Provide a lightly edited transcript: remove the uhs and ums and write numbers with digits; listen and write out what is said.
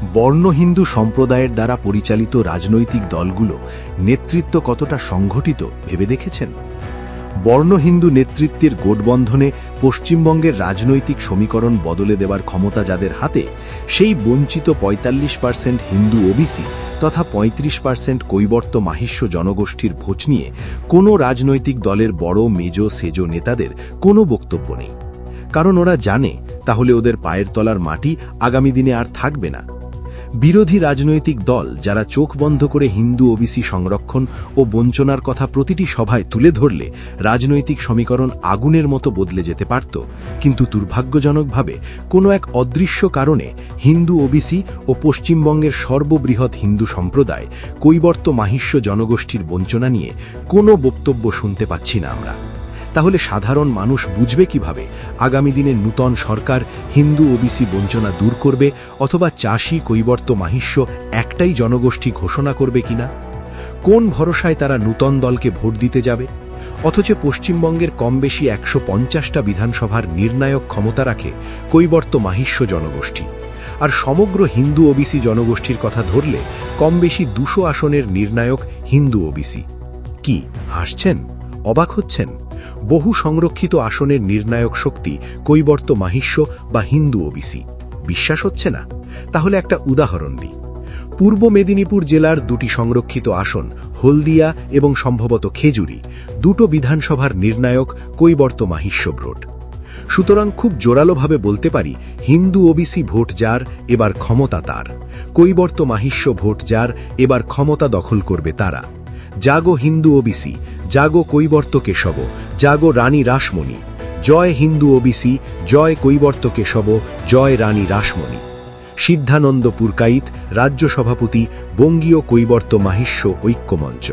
বর্ণ হিন্দু সম্প্রদায়ের দ্বারা পরিচালিত রাজনৈতিক দলগুলো নেতৃত্ব কতটা সংগঠিত ভেবে দেখেছেন? বর্ণ হিন্দু নেতৃত্বের গোটবন্ধনে পশ্চিমবঙ্গের রাজনৈতিক সমীকরণ বদলে দেওয়ার ক্ষমতা যাদের হাতে, সেই বঞ্চিত ৪৫% হিন্দু ওবিসি তথা ৩৫% কৈবর্ত মাহিষ্য জনগোষ্ঠীর ভোট নিয়ে কোনো রাজনৈতিক দলের বড় মেজো সেজো নেতাদের কোনো বক্তব্য নেই। কারণ ওরা জানে তাহলে ওদের পায়ের তলার মাটি আগামী দিনে আর থাকবে না। বিরোধী রাজনৈতিক দল যারা চোখ বন্ধ করে হিন্দু ওবিসি সংরক্ষণ ও বঞ্চনার কথা প্রতিটি সভায় তুলে ধরলে রাজনৈতিক সমীকরণ আগুনের মতো বদলে যেতে পারত, কিন্তু দুর্ভাগ্যজনকভাবে কোনো এক অদৃশ্য কারণে হিন্দু ওবিসি ও পশ্চিমবঙ্গের সর্ববৃহৎ হিন্দু সম্প্রদায় কৈবর্ত মাহিষ্য জনগোষ্ঠীর বঞ্চনা নিয়ে কোনো বক্তব্য শুনতে পাচ্ছি না আমরা। তাহলে সাধারণ মানুষ বুঝবে কিভাবে আগামী দিনে নূতন সরকার হিন্দু ওবিসি বঞ্চনা দূর করবে অথবা চাষি কৈবর্ত মাহিষ্য একটাই জনগোষ্ঠী ঘোষণা করবে কিনা? কোন ভরসায় তারা নূতন দলকে ভোট দিতে যাবে? অথচ পশ্চিমবঙ্গের কম বেশি ১৫০টা বিধানসভার নির্ণায়ক ক্ষমতা রাখে কৈবর্ত মাহিষ্য জনগোষ্ঠী, আর সমগ্র হিন্দু ওবিসি জনগোষ্ঠীর কথা ধরলে কম বেশি ২০০ আসনের নির্ণায়ক হিন্দু ওবিসি। কি হাসছেন? অবাক হচ্ছেন? বহু সংরক্ষিত আসনের নির্ণায়ক শক্তি কৈবর্ত মাহিষ্য বা হিন্দু ওবিসি। বিশ্বাস হচ্ছে না? তাহলে একটা উদাহরণ দিই। পূর্ব মেদিনীপুর জেলার ২টি সংরক্ষিত আসন হলদিয়া এবং সম্ভবত খেজুরি, দুটো বিধানসভার নির্ণায়ক কৈবর্ত মাহিষ্য ভোট। সুতরাং খুব জোরালোভাবে বলতে পারি, হিন্দু ওবিসি ভোট যার এবার ক্ষমতা তার, কৈবর্ত মাহিষ্য ভোট যার এবার ক্ষমতা দখল করবে তারা। জাগো হিন্দু ওবিসি, জাগো কৈবর্ত কেশব, জাগো রানী রাসমণি। জয় হিন্দু ওবিসি, জয় কৈবর্ত কেশব, জয় রানী রাসমণি। সিদ্ধানন্দ পুরকাইত, রাজ্য সভাপতি, বঙ্গীয় কৈবর্ত মাহিষ্য ঐক্যমঞ্চ।